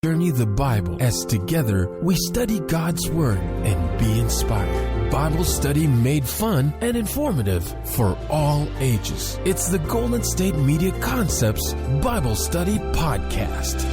Journey the Bible as together we study God's Word and be inspired. Bible study made fun and informative for all ages. It's the Golden State Media Concepts Bible Study Podcast.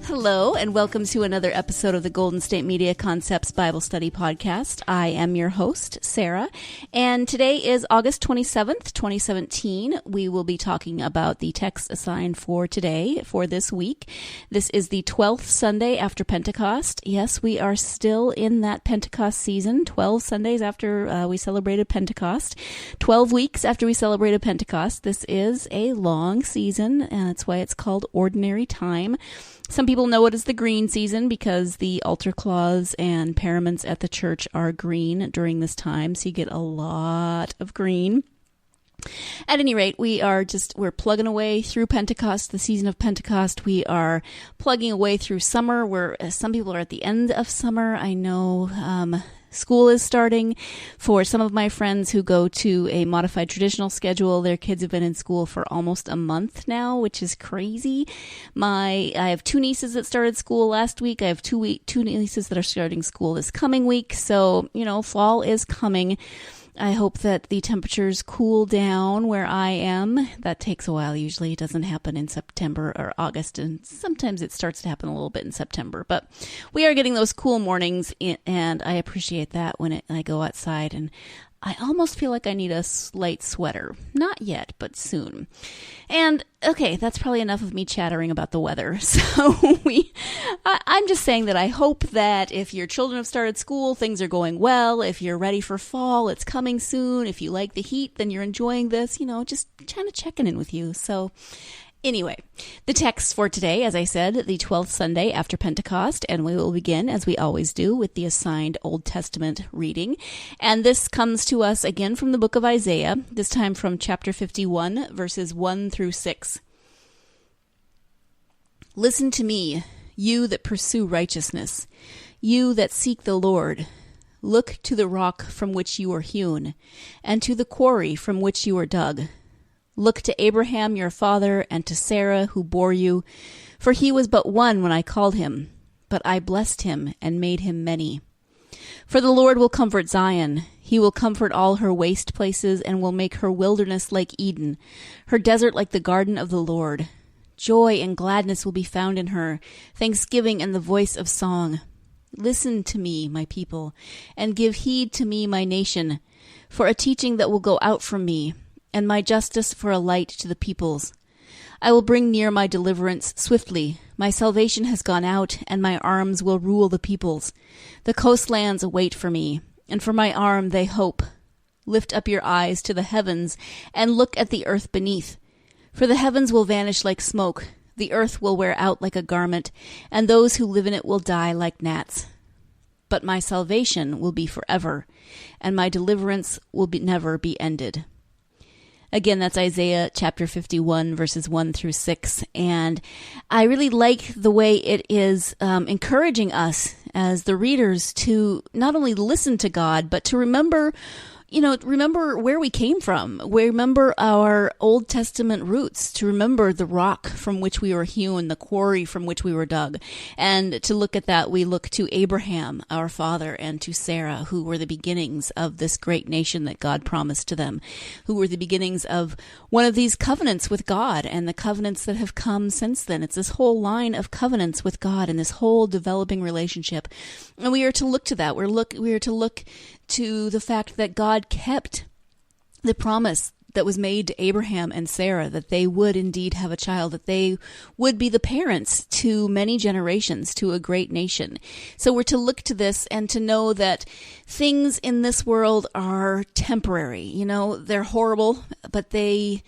Hello, and welcome to another episode of the Golden State Media Concepts Bible Study Podcast. I am your host, Sarah, and today is August 27th, 2017. We will be talking about the text assigned for today, for this week. This is the 12th Sunday after Pentecost. Yes, we are still in that Pentecost season, 12 Sundays after we celebrated Pentecost, 12 weeks after we celebrated Pentecost. This is a long season, and that's why it's called Ordinary Time. Some people know it as the green season because the altar cloths and paraments at the church are green during this time, so you get a lot of green. At any rate, we're plugging away through Pentecost, the season of Pentecost. We are plugging away through summer, where some people are at the end of summer. I know school is starting. For some of my friends who go to a modified traditional schedule, their kids have been in school for almost a month now, which is crazy. I have two nieces that started school last week. I have two nieces that are starting school this coming week. So, fall is coming. I hope that the temperatures cool down where I am. That takes a while. Usually it doesn't happen in September or August, and sometimes it starts to happen a little bit in September. But we are getting those cool mornings, and I appreciate that when I go outside, and I almost feel like I need a light sweater. Not yet, but soon. And, okay, that's probably enough of me chattering about the weather. So I'm just saying that I hope that if your children have started school, things are going well. If you're ready for fall, it's coming soon. If you like the heat, then you're enjoying this. Just kind of checking in with you. So anyway, the text for today, as I said, the 12th Sunday after Pentecost, and we will begin, as we always do, with the assigned Old Testament reading. And this comes to us again from the book of Isaiah, this time from chapter 51, verses 1 through 6. Listen to me, you that pursue righteousness, you that seek the Lord. Look to the rock from which you were hewn, and to the quarry from which you were dug. Look to Abraham your father, and to Sarah who bore you, for he was but one when I called him, but I blessed him and made him many. For the Lord will comfort Zion, he will comfort all her waste places, and will make her wilderness like Eden, her desert like the garden of the Lord. Joy and gladness will be found in her, thanksgiving and the voice of song. Listen to me, my people, and give heed to me, my nation, for a teaching that will go out from me, and my justice for a light to the peoples. I will bring near my deliverance swiftly. My salvation has gone out, and my arms will rule the peoples. The coastlands wait for me, and for my arm they hope. Lift up your eyes to the heavens, and look at the earth beneath. For the heavens will vanish like smoke, the earth will wear out like a garment, and those who live in it will die like gnats. But my salvation will be forever, and my deliverance will never be ended. Again, that's Isaiah chapter 51, verses 1 through 6. And I really like the way it is encouraging us as the readers to not only listen to God, but to remember where we came from. We remember our Old Testament roots, to remember the rock from which we were hewn, the quarry from which we were dug. And to look at that, we look to Abraham, our father, and to Sarah, who were the beginnings of this great nation that God promised to them, who were the beginnings of one of these covenants with God and the covenants that have come since then. It's this whole line of covenants with God and this whole developing relationship. And we are to look to that. We are to look to the fact that God kept the promise that was made to Abraham and Sarah, that they would indeed have a child, that they would be the parents to many generations, to a great nation. So we're to look to this and to know that things in this world are temporary. They're horrible, but they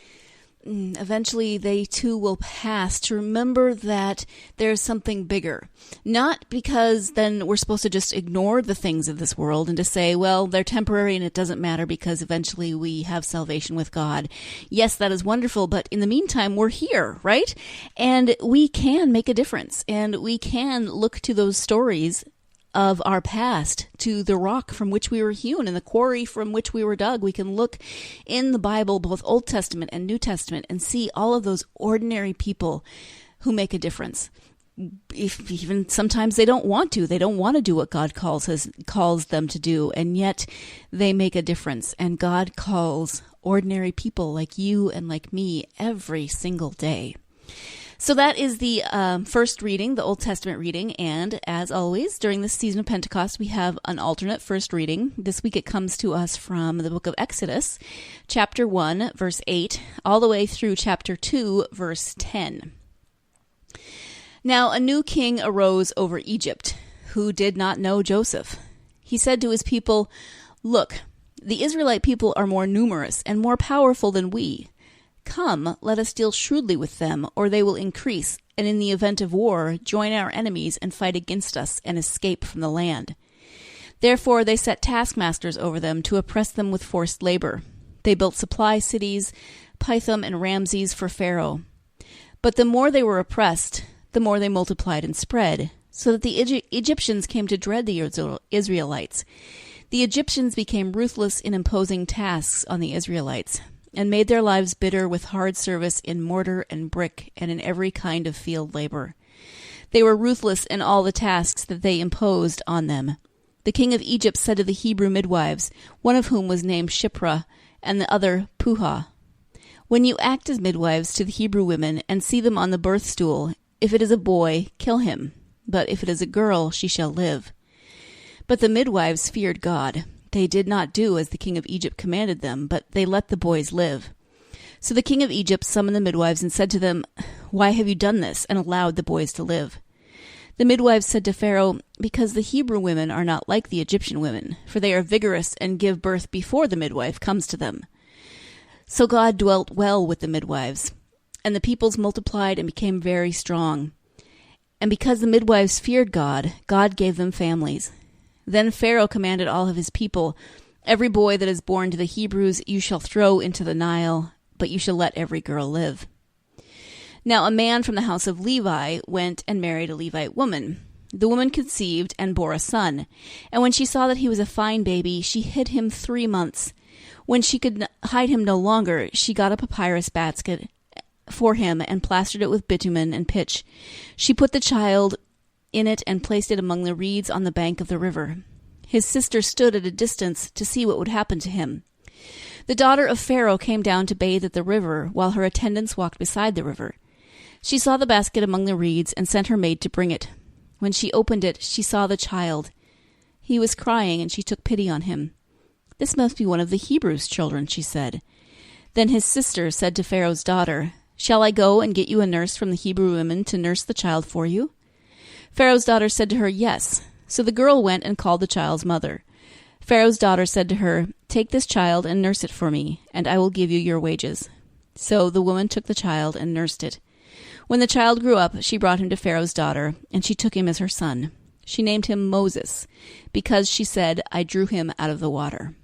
eventually they too will pass, to remember that there's something bigger. Not because then we're supposed to just ignore the things of this world and to say, well, they're temporary and it doesn't matter because eventually we have salvation with God. Yes, that is wonderful, but in the meantime, we're here, right? And we can make a difference, and we can look to those stories of our past, to the rock from which we were hewn and the quarry from which we were dug. We can look in the Bible, both Old Testament and New Testament, and see all of those ordinary people who make a difference. If even sometimes they don't want to do what God calls them to do, and yet they make a difference. And God calls ordinary people like you and like me every single day. So that is the first reading, the Old Testament reading, and as always, during this season of Pentecost, we have an alternate first reading. This week it comes to us from the book of Exodus, chapter 1, verse 8, all the way through chapter 2, verse 10. Now a new king arose over Egypt, who did not know Joseph. He said to his people, "Look, the Israelite people are more numerous and more powerful than we. Come, let us deal shrewdly with them, or they will increase, and in the event of war, join our enemies and fight against us and escape from the land." Therefore they set taskmasters over them to oppress them with forced labor. They built supply cities, Pithom and Ramses for Pharaoh. But the more they were oppressed, the more they multiplied and spread, so that the Egyptians came to dread the Israelites. The Egyptians became ruthless in imposing tasks on the Israelites, and made their lives bitter with hard service in mortar and brick and in every kind of field labor. They were ruthless in all the tasks that they imposed on them. The king of Egypt said to the Hebrew midwives, one of whom was named Shiphrah and the other Puah, "When you act as midwives to the Hebrew women and see them on the birth stool, if it is a boy, kill him, but if it is a girl, she shall live." But the midwives feared God. They did not do as the king of Egypt commanded them, but they let the boys live. So the king of Egypt summoned the midwives and said to them, "Why have you done this and allowed the boys to live?" The midwives said to Pharaoh, "Because the Hebrew women are not like the Egyptian women, for they are vigorous and give birth before the midwife comes to them." So God dwelt well with the midwives, and the peoples multiplied and became very strong. And because the midwives feared God, God gave them families. Then Pharaoh commanded all of his people, "Every boy that is born to the Hebrews you shall throw into the Nile, but you shall let every girl live." Now a man from the house of Levi went and married a Levite woman. The woman conceived and bore a son, and when she saw that he was a fine baby, she hid him 3 months. When she could hide him no longer, she got a papyrus basket for him and plastered it with bitumen and pitch. She put the child in it and placed it among the reeds on the bank of the river. His sister stood at a distance to see what would happen to him. The daughter of Pharaoh came down to bathe at the river, while her attendants walked beside the river. She saw the basket among the reeds and sent her maid to bring it. When she opened it, she saw the child. He was crying, and she took pity on him. "This must be one of the Hebrews' children," she said. Then his sister said to Pharaoh's daughter, "Shall I go and get you a nurse from the Hebrew women to nurse the child for you?" Pharaoh's daughter said to her, "Yes." So the girl went and called the child's mother. Pharaoh's daughter said to her, "Take this child and nurse it for me, and I will give you your wages." So the woman took the child and nursed it. When the child grew up, she brought him to Pharaoh's daughter, and she took him as her son. She named him Moses, because she said, "I drew him out of the water."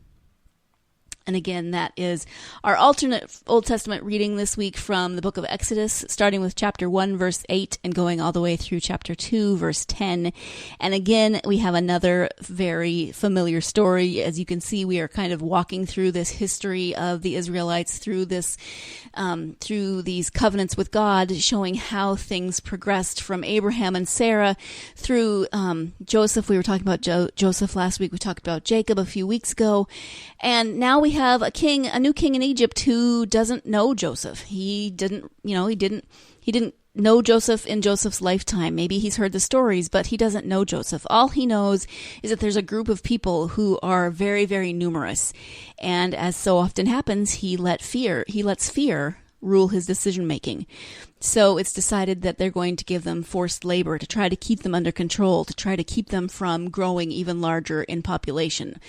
And again, that is our alternate Old Testament reading this week from the book of Exodus, starting with chapter 1, verse 8, and going all the way through chapter 2, verse 10. And again, we have another very familiar story. As you can see, we are kind of walking through this history of the Israelites through this, through these covenants with God, showing how things progressed from Abraham and Sarah through Joseph. We were talking about Joseph last week. We talked about Jacob a few weeks ago. And now we have a new king in Egypt who doesn't know Joseph. He didn't know Joseph in Joseph's lifetime. Maybe he's heard the stories, but he doesn't know Joseph. All he knows is that there's a group of people who are very, very numerous. And as so often happens, he lets fear rule his decision making. So it's decided that they're going to give them forced labor to try to keep them under control, to try to keep them from growing even larger in population.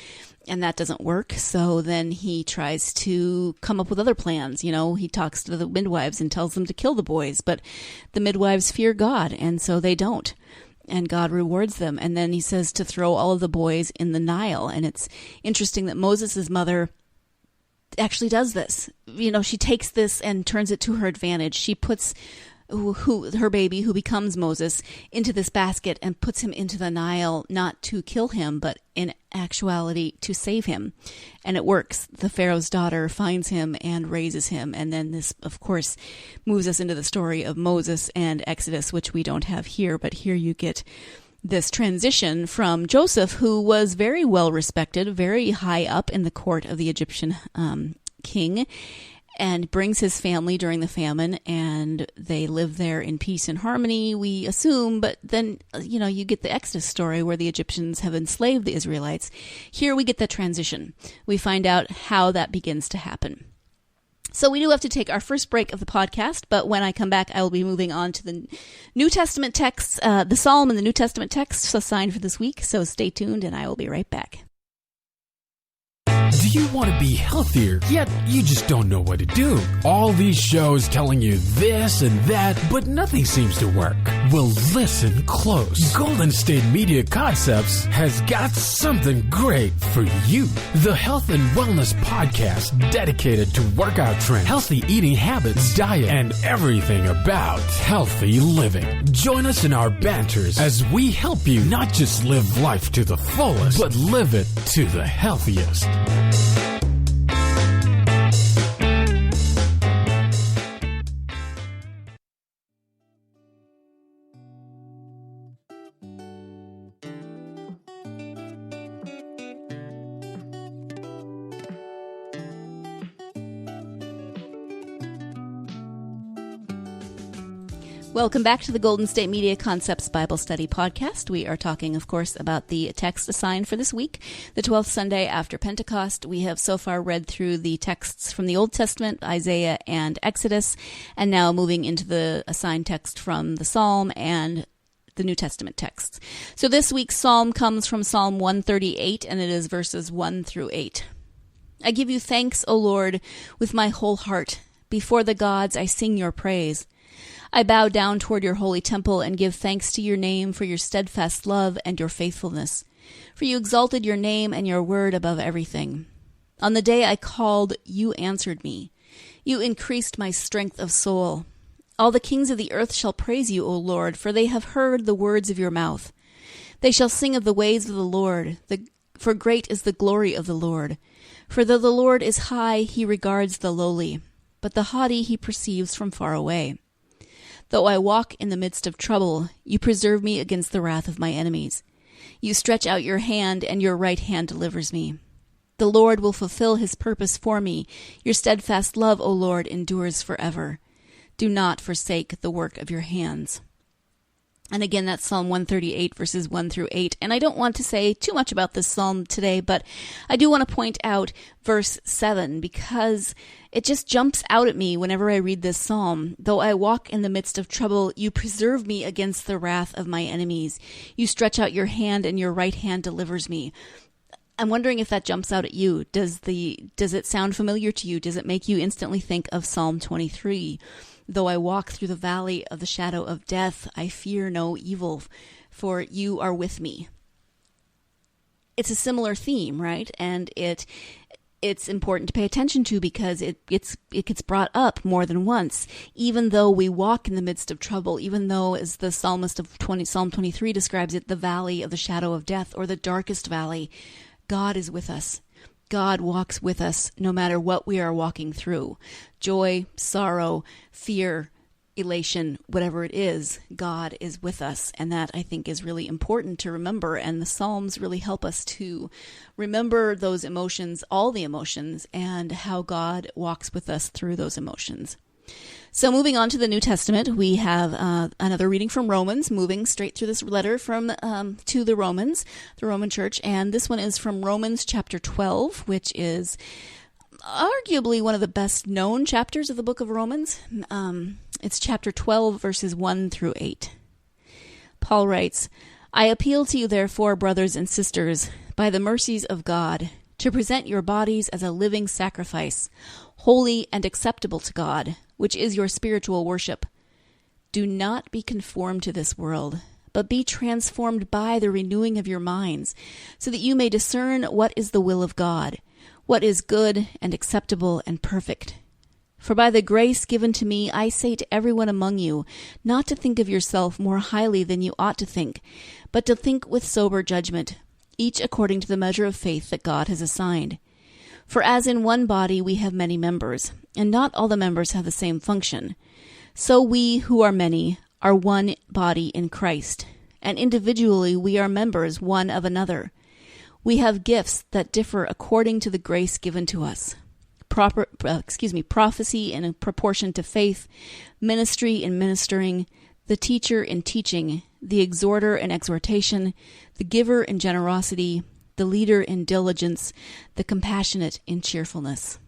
And that doesn't work. So then he tries to come up with other plans. He talks to the midwives and tells them to kill the boys, but the midwives fear God, and so they don't. And God rewards them. And then he says to throw all of the boys in the Nile. And it's interesting that Moses' mother actually does this. She takes this and turns it to her advantage. She puts her baby, who becomes Moses, into this basket and puts him into the Nile, not to kill him, but in actuality to save him. And it works. The Pharaoh's daughter finds him and raises him. And then this, of course, moves us into the story of Moses and Exodus, which we don't have here. But here you get this transition from Joseph, who was very well respected, very high up in the court of the Egyptian king, and brings his family during the famine, and they live there in peace and harmony, we assume. But then, you get the Exodus story where the Egyptians have enslaved the Israelites. Here we get the transition. We find out how that begins to happen. So we do have to take our first break of the podcast, but when I come back, I will be moving on to the New Testament texts, the Psalm and the New Testament texts assigned for this week. So stay tuned, and I will be right back. Do you want to be healthier, yet you just don't know what to do? All these shows telling you this and that, but nothing seems to work. Well, listen close. Golden State Media Concepts has got something great for you. The Health and Wellness Podcast, dedicated to workout trends, healthy eating habits, diet, and everything about healthy living. Join us in our banters as we help you not just live life to the fullest, but live it to the healthiest. Welcome back to the Golden State Media Concepts Bible Study Podcast. We are talking, of course, about the text assigned for this week, the 12th Sunday after Pentecost. We have so far read through the texts from the Old Testament, Isaiah and Exodus, and now moving into the assigned text from the Psalm and the New Testament texts. So this week's Psalm comes from Psalm 138, and it is verses 1 through 8. I give you thanks, O Lord, with my whole heart. Before the gods I sing your praise. I bow down toward your holy temple and give thanks to your name for your steadfast love and your faithfulness. For you exalted your name and your word above everything. On the day I called, you answered me. You increased my strength of soul. All the kings of the earth shall praise you, O Lord, for they have heard the words of your mouth. They shall sing of the ways of the Lord, for great is the glory of the Lord. For though the Lord is high, he regards the lowly, but the haughty he perceives from far away. Though I walk in the midst of trouble, you preserve me against the wrath of my enemies. You stretch out your hand, and your right hand delivers me. The Lord will fulfill his purpose for me. Your steadfast love, O Lord, endures forever. Do not forsake the work of your hands. And again, that's Psalm 138, verses 1 through 8. And I don't want to say too much about this psalm today, but I do want to point out verse 7, because it just jumps out at me whenever I read this psalm. Though I walk in the midst of trouble, you preserve me against the wrath of my enemies. You stretch out your hand, and your right hand delivers me. I'm wondering if that jumps out at you. Does it sound familiar to you? Does it make you instantly think of Psalm 23? Though I walk through the valley of the shadow of death, I fear no evil, for you are with me. It's a similar theme, right? And it's important to pay attention to, because it gets brought up more than once. Even though we walk in the midst of trouble, even though, as the psalmist of Psalm 23 describes it, the valley of the shadow of death, or the darkest valley, God is with us. God walks with us no matter what we are walking through. Joy, sorrow, fear, elation, whatever it is, God is with us. And that, I think, is really important to remember. And the Psalms really help us to remember those emotions, all the emotions, and how God walks with us through those emotions. So moving on to the New Testament, we have another reading from Romans, moving straight through this letter from to the Romans, the Roman Church. And this one is from Romans chapter 12, which is arguably one of the best known chapters of the book of Romans. It's chapter 12, verses 1 through 8. Paul writes, I appeal to you, therefore, brothers and sisters, by the mercies of God, to present your bodies as a living sacrifice, holy and acceptable to God, which is your spiritual worship. Do not be conformed to this world, but be transformed by the renewing of your minds, so that you may discern what is the will of God, what is good and acceptable and perfect. For by the grace given to me, I say to everyone among you, not to think of yourself more highly than you ought to think, but to think with sober judgment, each according to the measure of faith that God has assigned. For as in one body we have many members, and not all the members have the same function, so we who are many are one body in Christ, and individually we are members one of another. We have gifts that differ according to the grace given to us. Prophecy in proportion to faith, ministry in ministering, the teacher in teaching, the exhorter in exhortation, the giver in generosity, the leader in diligence, the compassionate in cheerfulness.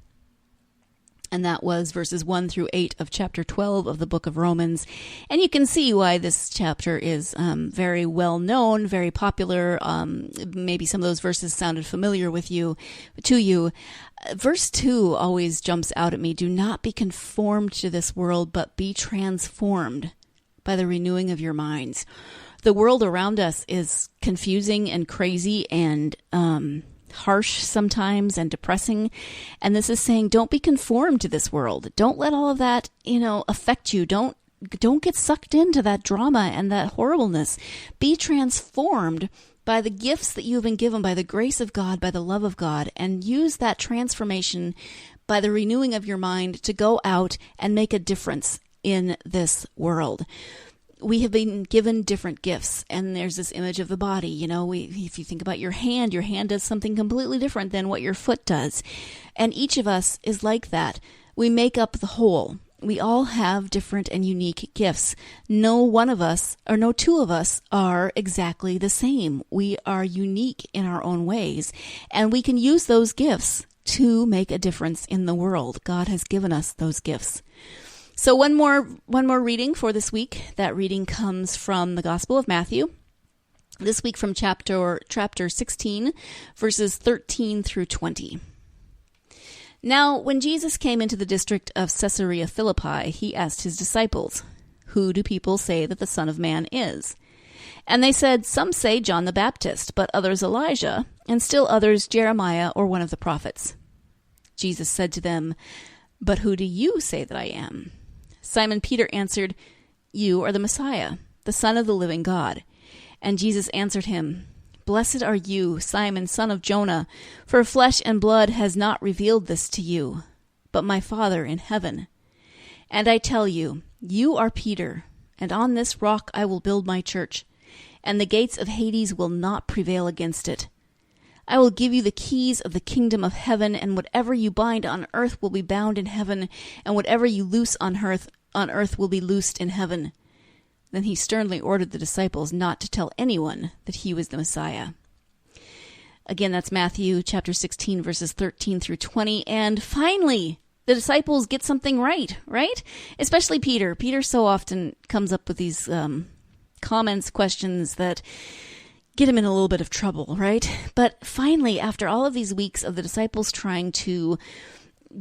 And that was verses 1 through 8 of chapter 12 of the book of Romans. And you can see why this chapter is very well known, very popular. Maybe some of those verses sounded familiar to you. Verse 2 always jumps out at me. Do not be conformed to this world, but be transformed by the renewing of your minds. The world around us is confusing and crazy and harsh sometimes and depressing. And this is saying, don't be conformed to this world. Don't let all of that, affect you. Don't get sucked into that drama and that horribleness. Be transformed by the gifts that you have been given, by the grace of God, by the love of God, and use that transformation by the renewing of your mind to go out and make a difference in this world. We have been given different gifts, and there's this image of the body. If you think about your hand does something completely different than what your foot does. And each of us is like that. We make up the whole. We all have different and unique gifts. No one of us, or no two of us, are exactly the same. We are unique in our own ways, and we can use those gifts to make a difference in the world. God has given us those gifts. So one more reading for this week. That reading comes from the Gospel of Matthew. This week from chapter 16, verses 13 through 20. Now, when Jesus came into the district of Caesarea Philippi, he asked his disciples, "Who do people say that the Son of Man is?" And they said, "Some say John the Baptist, but others Elijah, and still others Jeremiah or one of the prophets." Jesus said to them, "But who do you say that I am?" Simon Peter answered, "You are the Messiah, the Son of the living God." And Jesus answered him, "Blessed are you, Simon, son of Jonah, for flesh and blood has not revealed this to you, but my Father in heaven. And I tell you, you are Peter, and on this rock I will build my church, and the gates of Hades will not prevail against it. I will give you the keys of the kingdom of heaven, and whatever you bind on earth will be bound in heaven, and whatever you loose on earth will be loosed in heaven." Then he sternly ordered the disciples not to tell anyone that he was the Messiah. Again, that's Matthew chapter 16, verses 13 through 20. And finally, the disciples get something right? Especially Peter. Peter so often comes up with these comments, questions that get him in a little bit of trouble, right? But finally, after all of these weeks of the disciples trying to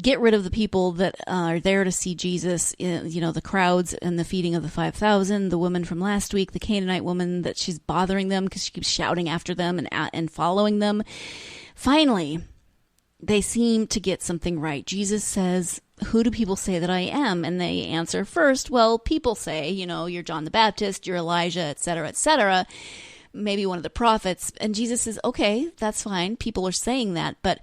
get rid of the people that are there to see Jesus, the crowds and the feeding of the 5,000, the woman from last week, the Canaanite woman, that she's bothering them because she keeps shouting after them and following them. Finally, they seem to get something right. Jesus says, "Who do people say that I am?" And they answer first, well, people say, you're John the Baptist, you're Elijah, etc., etc., maybe one of the prophets. And Jesus says, okay, that's fine. People are saying that, but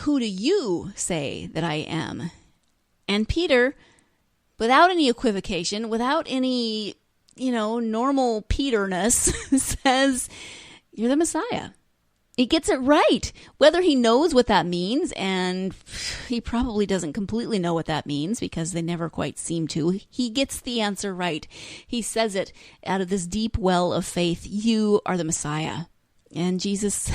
who do you say that I am? And Peter, without any equivocation, without any, normal Peterness, says, "You're the Messiah." He gets it right, whether he knows what that means, and he probably doesn't completely know what that means because they never quite seem to. He gets the answer right. He says it out of this deep well of faith, "You are the Messiah." And Jesus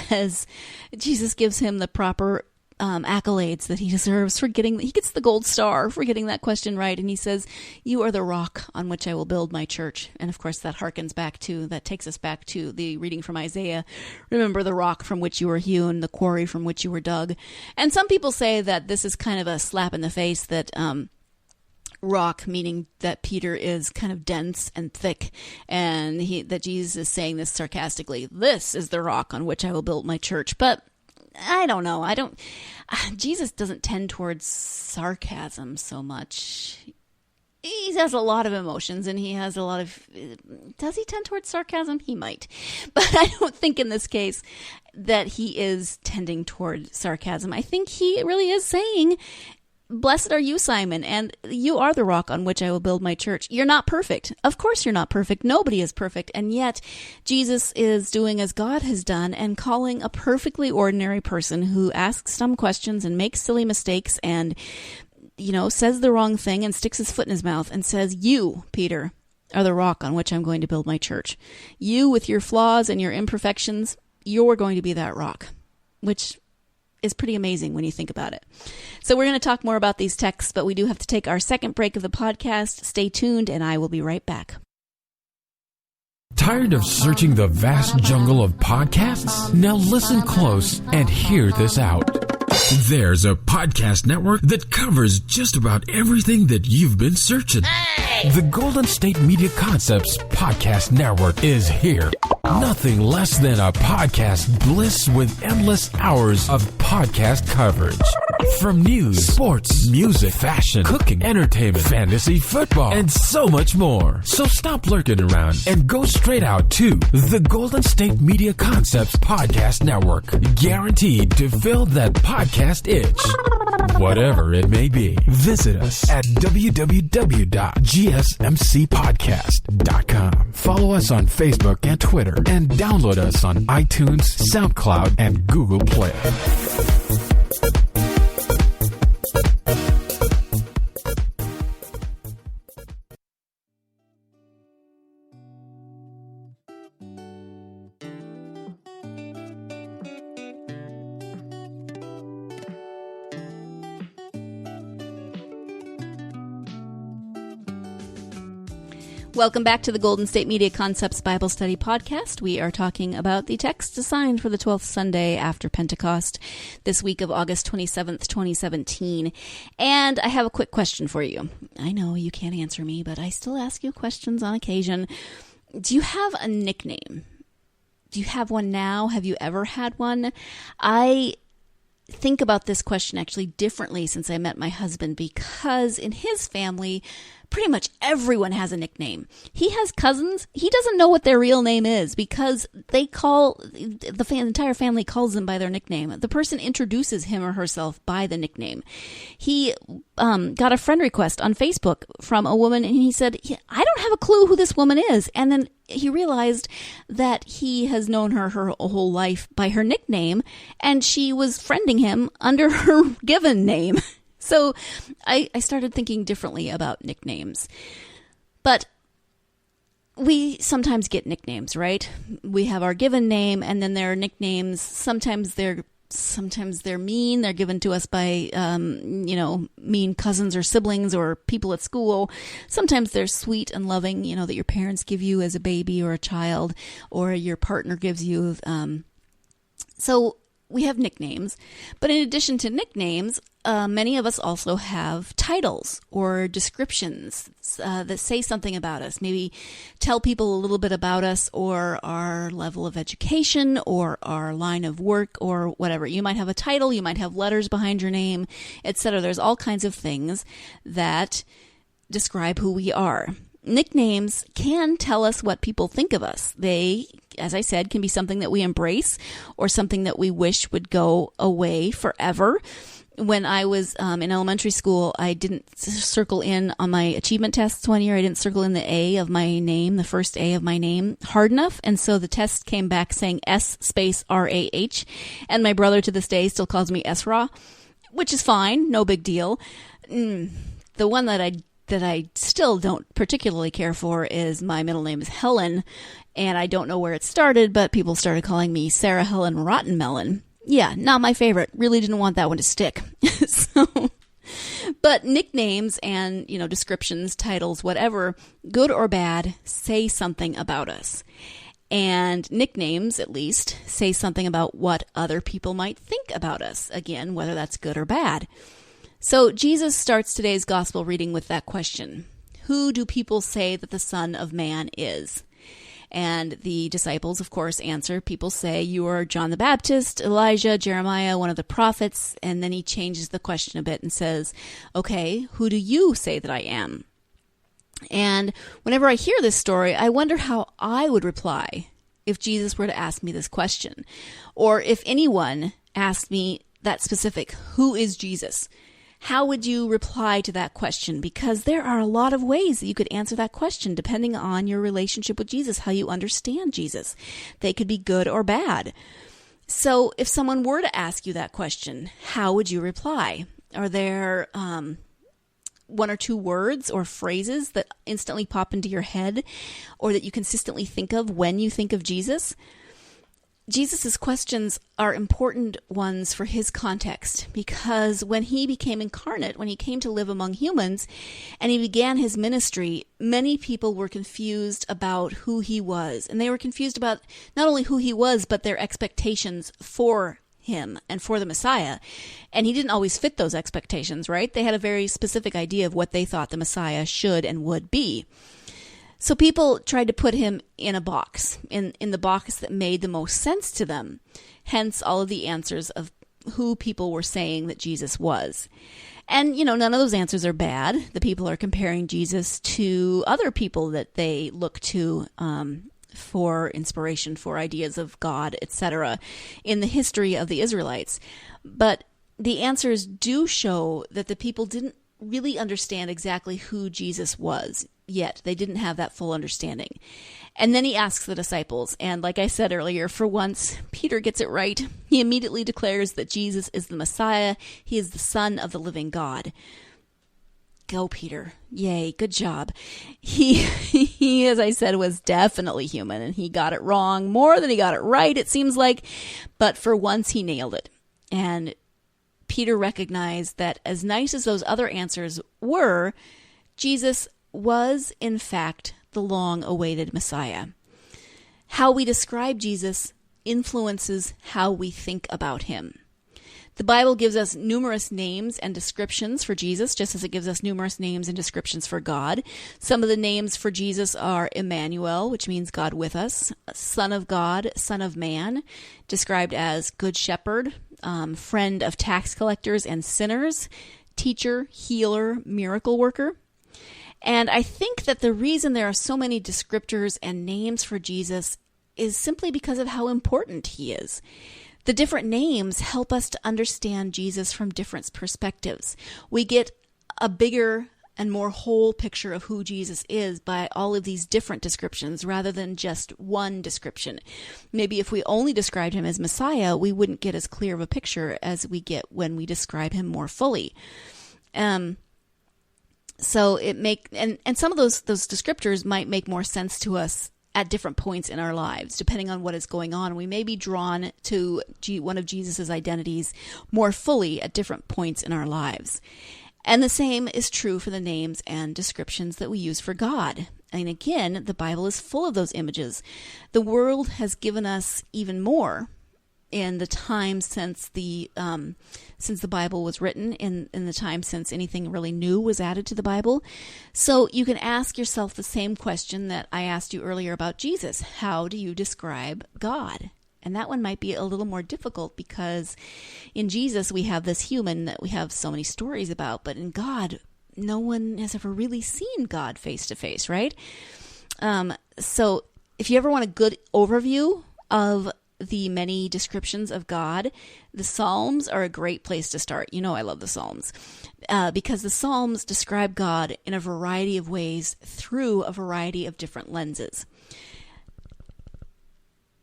gives him the proper accolades that he deserves he gets the gold star for getting that question right. And he says, "You are the rock on which I will build my church." And of course that takes us back to the reading from Isaiah. Remember the rock from which you were hewn, the quarry from which you were dug. And some people say that this is kind of a slap in the face, that rock, meaning that Peter is kind of dense and thick, and that Jesus is saying this sarcastically. This is the rock on which I will build my church. But I don't know. Jesus doesn't tend towards sarcasm so much. He has a lot of emotions, and he has a lot of... Does he tend towards sarcasm? He might. But I don't think in this case that he is tending toward sarcasm. I think he really is saying, "Blessed are you, Simon, and you are the rock on which I will build my church." You're not perfect. Of course you're not perfect. Nobody is perfect. And yet Jesus is doing as God has done and calling a perfectly ordinary person who asks dumb questions and makes silly mistakes and, says the wrong thing and sticks his foot in his mouth and says, "You, Peter, are the rock on which I'm going to build my church. You, with your flaws and your imperfections, you're going to be that rock," which is pretty amazing when you think about it. So we're going to talk more about these texts, but we do have to take our second break of the podcast. Stay tuned, and I will be right back. Tired of searching the vast jungle of podcasts? Now listen close and hear this out. There's a podcast network that covers just about everything that you've been searching. Hey! The Golden State Media Concepts Podcast Network is here. Nothing less than a podcast bliss with endless hours of podcast coverage. From news, sports, music, fashion, cooking, entertainment, fantasy, football, and so much more. So stop lurking around and go straight out to the Golden State Media Concepts Podcast Network. Guaranteed to fill that podcast itch. Whatever it may be. Visit us at www.gsmcpodcast.com. Follow us on Facebook and Twitter, and download us on iTunes, SoundCloud, and Google Play. Welcome back to the Golden State Media Concepts Bible Study Podcast. We are talking about the text assigned for the 12th Sunday after Pentecost, this week of August 27th, 2017. And I have a quick question for you. I know you can't answer me, but I still ask you questions on occasion. Do you have a nickname? Do you have one now? Have you ever had one? I think about this question actually differently since I met my husband, because in his family, pretty much everyone has a nickname. He has cousins. He doesn't know what their real name is because the entire family calls them by their nickname. The person introduces him or herself by the nickname. He got a friend request on Facebook from a woman, and he said, "I don't have a clue who this woman is." And then he realized that he has known her whole life by her nickname, and she was friending him under her given name. So I started thinking differently about nicknames. But we sometimes get nicknames, right? We have our given name, and then there are nicknames. Sometimes they're mean. They're given to us by, mean cousins or siblings or people at school. Sometimes they're sweet and loving, that your parents give you as a baby or a child, or your partner gives you. So we have nicknames. But in addition to nicknames, many of us also have titles or descriptions that say something about us. Maybe tell people a little bit about us, or our level of education, or our line of work, or whatever. You might have a title, you might have letters behind your name, etc. There's all kinds of things that describe who we are. Nicknames can tell us what people think of us. They, as I said, can be something that we embrace or something that we wish would go away forever. When I was in elementary school, I didn't circle in on my achievement tests one year. I didn't circle in the A of my name, the first A of my name, hard enough. And so the test came back saying S space R-A-H. And my brother to this day still calls me Esra, which is fine. No big deal. The one that I still don't particularly care for is my middle name is Helen. And I don't know where it started, but people started calling me Sarah Helen Rottenmelon, Yeah, not my favorite. Really didn't want that one to stick. But nicknames and, descriptions, titles, whatever, good or bad, say something about us. And nicknames, at least, say something about what other people might think about us. Again, whether that's good or bad. So Jesus starts today's gospel reading with that question. Who do people say that the Son of Man is? And the disciples, of course, answer. People say, you are John the Baptist, Elijah, Jeremiah, one of the prophets. And then he changes the question a bit and says, okay, who do you say that I am? And whenever I hear this story, I wonder how I would reply if Jesus were to ask me this question. Or if anyone asked me that specific, who is Jesus? How would you reply to that question? Because there are a lot of ways that you could answer that question depending on your relationship with Jesus, how you understand Jesus. They could be good or bad. So if someone were to ask you that question, how would you reply? Are there one or two words or phrases that instantly pop into your head or that you consistently think of when you think of Jesus? Jesus' questions are important ones for his context because when he became incarnate, when he came to live among humans and he began his ministry, many people were confused about who he was. And they were confused about not only who he was, but their expectations for him and for the Messiah. And he didn't always fit those expectations, right? They had a very specific idea of what they thought the Messiah should and would be. So people tried to put him in a box, in the box that made the most sense to them. Hence all of the answers of who people were saying that Jesus was. And, none of those answers are bad. The people are comparing Jesus to other people that they look to for inspiration, for ideas of God, etc., in the history of the Israelites. But the answers do show that the people didn't really understand exactly who Jesus was yet. They didn't have that full understanding. And then he asks the disciples, and like I said earlier, for once, Peter gets it right. He immediately declares that Jesus is the Messiah. He is the Son of the living God. Go, Peter. Yay, good job. He, as I said, was definitely human, and he got it wrong more than he got it right, it seems like. But for once, he nailed it. And Peter recognized that as nice as those other answers were, Jesus was, in fact, the long-awaited Messiah. How we describe Jesus influences how we think about him. The Bible gives us numerous names and descriptions for Jesus, just as it gives us numerous names and descriptions for God. Some of the names for Jesus are Emmanuel, which means God with us, Son of God, Son of Man, described as Good Shepherd, friend of tax collectors and sinners, teacher, healer, miracle worker. And I think that the reason there are so many descriptors and names for Jesus is simply because of how important he is. The different names help us to understand Jesus from different perspectives. We get a bigger and more whole picture of who Jesus is by all of these different descriptions rather than just one description. Maybe if we only described him as Messiah, we wouldn't get as clear of a picture as we get when we describe him more fully. So and some of those descriptors might make more sense to us at different points in our lives, depending on what is going on. We may be drawn to one of Jesus's identities more fully at different points in our lives. And the same is true for the names and descriptions that we use for God. And again, the Bible is full of those images. The world has given us even more in the time since the Bible was written, in the time since anything really new was added to the Bible. So you can ask yourself the same question that I asked you earlier about Jesus. How do you describe God? And that one might be a little more difficult because in Jesus we have this human that we have so many stories about, but in God, no one has ever really seen God face to face, right? So if you ever want a good overview of the many descriptions of God, the Psalms are a great place to start. I love the Psalms because the Psalms describe God in a variety of ways through a variety of different lenses.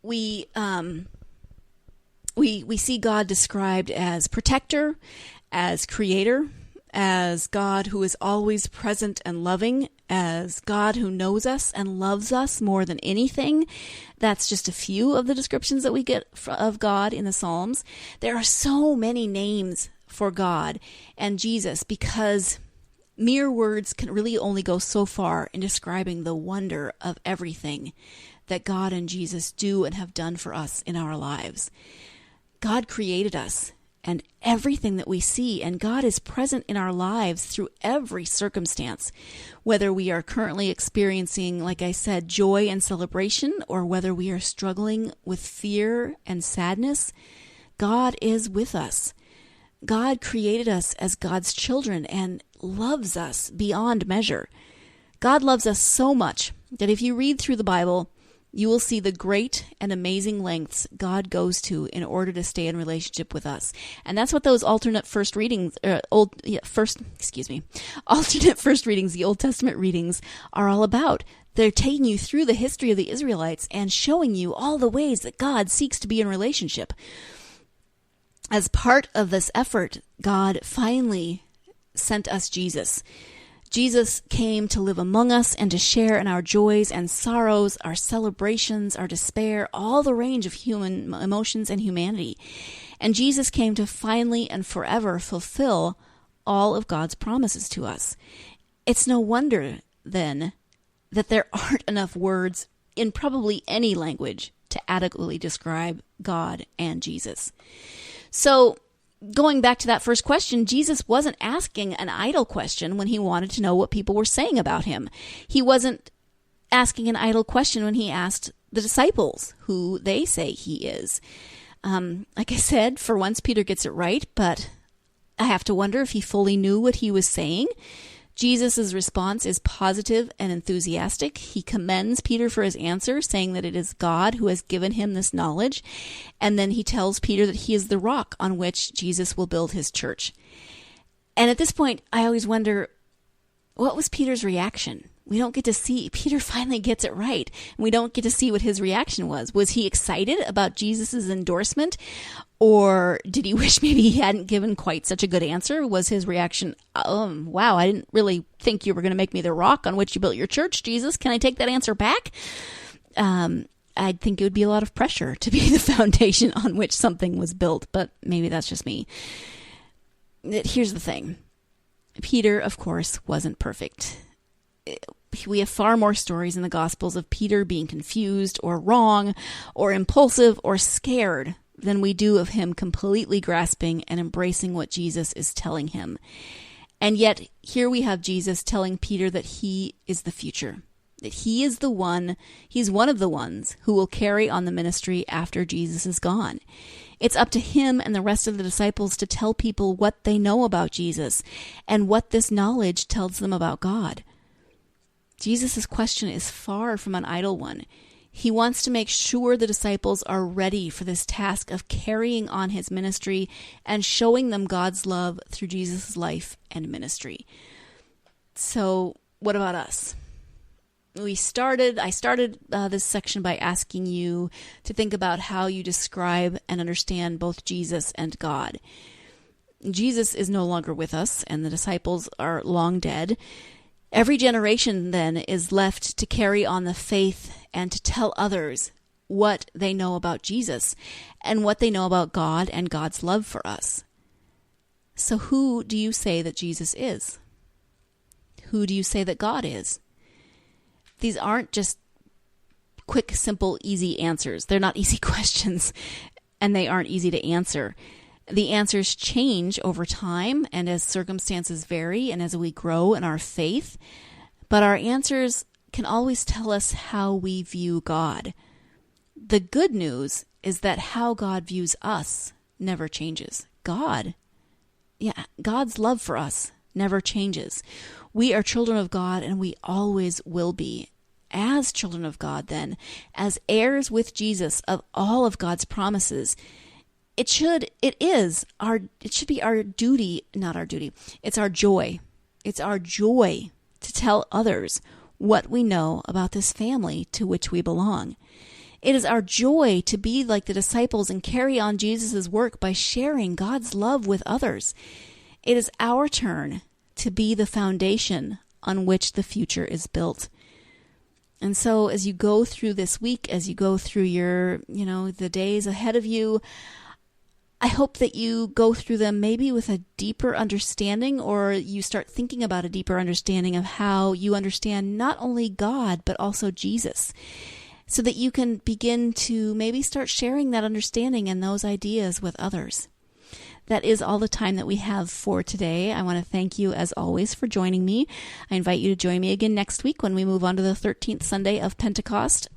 We see God described as protector, as creator, as God who is always present and loving, as God who knows us and loves us more than anything. That's just a few of the descriptions that we get of God in the Psalms. There are so many names for God and Jesus because mere words can really only go so far in describing the wonder of everything that God and Jesus do and have done for us in our lives. God created us and everything that we see, and God is present in our lives through every circumstance, whether we are currently experiencing, like I said, joy and celebration, or whether we are struggling with fear and sadness. God is with us. God created us as God's children and loves us beyond measure. God loves us so much that if you read through the Bible, you will see the great and amazing lengths God goes to in order to stay in relationship with us. And that's what those alternate first readings, alternate first readings, the Old Testament readings, are all about. They're taking you through the history of the Israelites and showing you all the ways that God seeks to be in relationship. As part of this effort, God finally sent us Jesus. Jesus came to live among us and to share in our joys and sorrows, our celebrations, our despair, all the range of human emotions and humanity. And Jesus came to finally and forever fulfill all of God's promises to us. It's no wonder, then, that there aren't enough words in probably any language to adequately describe God and Jesus. So, going back to that first question, Jesus wasn't asking an idle question when he wanted to know what people were saying about him. He wasn't asking an idle question when he asked the disciples who they say he is. Like I said, for once Peter gets it right, but I have to wonder if he fully knew what he was saying. Jesus' response is positive and enthusiastic. He commends Peter for his answer, saying that it is God who has given him this knowledge. And then he tells Peter that he is the rock on which Jesus will build his church. And at this point, I always wonder, what was Peter's reaction? We don't get to see. Peter finally gets it right. And we don't get to see what his reaction was. Was he excited about Jesus' endorsement? Or did he wish maybe he hadn't given quite such a good answer? Was his reaction, wow, I didn't really think you were going to make me the rock on which you built your church, Jesus. Can I take that answer back? I think it would be a lot of pressure to be the foundation on which something was built, but maybe that's just me. Here's the thing. Peter, of course, wasn't perfect. We have far more stories in the Gospels of Peter being confused or wrong or impulsive or scared than we do of him completely grasping and embracing what Jesus is telling him. And yet, here we have Jesus telling Peter that he is the future, that he is the one, he's one of the ones who will carry on the ministry after Jesus is gone. It's up to him and the rest of the disciples to tell people what they know about Jesus and what this knowledge tells them about God. Jesus' question is far from an idle one. He wants to make sure the disciples are ready for this task of carrying on his ministry and showing them God's love through Jesus' life and ministry. So, what about us? I started this section by asking you to think about how you describe and understand both Jesus and God. Jesus is no longer with us, and the disciples are long dead. Every generation, then, is left to carry on the faith and to tell others what they know about Jesus and what they know about God and God's love for us. So who do you say that Jesus is? Who do you say that God is? These aren't just quick, simple, easy answers. They're not easy questions, and they aren't easy to answer. The answers change over time and as circumstances vary and as we grow in our faith, but our answers can always tell us how we view God. The good news is that how God views us never changes. God's love for us never changes. We are children of God, and we always will be. As children of God, then, as heirs with Jesus of all of God's promises, it should be our duty, not our duty. It's our joy. It's our joy to tell others what we know about this family to which we belong. It is our joy to be like the disciples and carry on Jesus' work by sharing God's love with others. It is our turn to be the foundation on which the future is built. And so as you go through this week, as you go through your, the days ahead of you, I hope that you go through them maybe with a deeper understanding, or you start thinking about a deeper understanding of how you understand not only God, but also Jesus, so that you can begin to maybe start sharing that understanding and those ideas with others. That is all the time that we have for today. I want to thank you, as always, for joining me. I invite you to join me again next week when we move on to the 13th Sunday of Pentecost.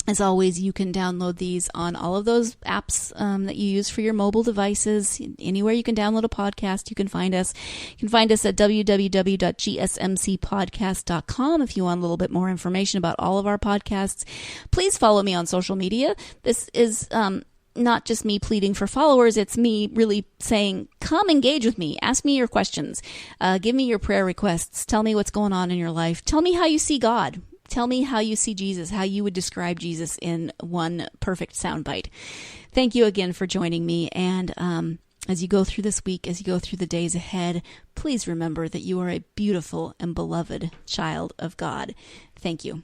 As always, you can download these on all of those apps that you use for your mobile devices. Anywhere you can download a podcast, you can find us. You can find us at www.gsmcpodcast.com if you want a little bit more information about all of our podcasts. Please follow me on social media. This is not just me pleading for followers. It's me really saying, come engage with me. Ask me your questions. Give me your prayer requests. Tell me what's going on in your life. Tell me how you see God. Tell me how you see Jesus, how you would describe Jesus in one perfect soundbite. Thank you again for joining me. And as you go through this week, as you go through the days ahead, please remember that you are a beautiful and beloved child of God. Thank you.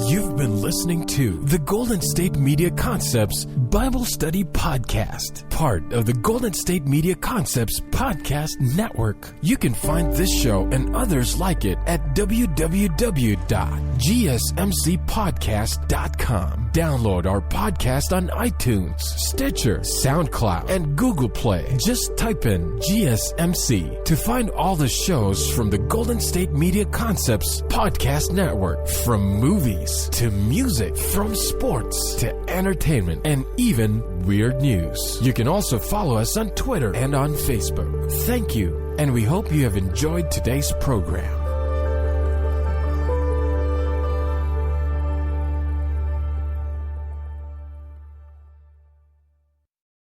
You've been listening to the Golden State Media Concepts Bible Study Podcast, part of the Golden State Media Concepts Podcast Network. You can find this show and others like it at www.gsmcpodcast.com. Download our podcast on iTunes, Stitcher, SoundCloud, and Google Play. Just type in GSMC to find all the shows from the Golden State Media Concepts Podcast Network, from movies to music, from sports to entertainment, and even weird news. You can also follow us on Twitter and on Facebook. Thank you, and we hope you have enjoyed today's program.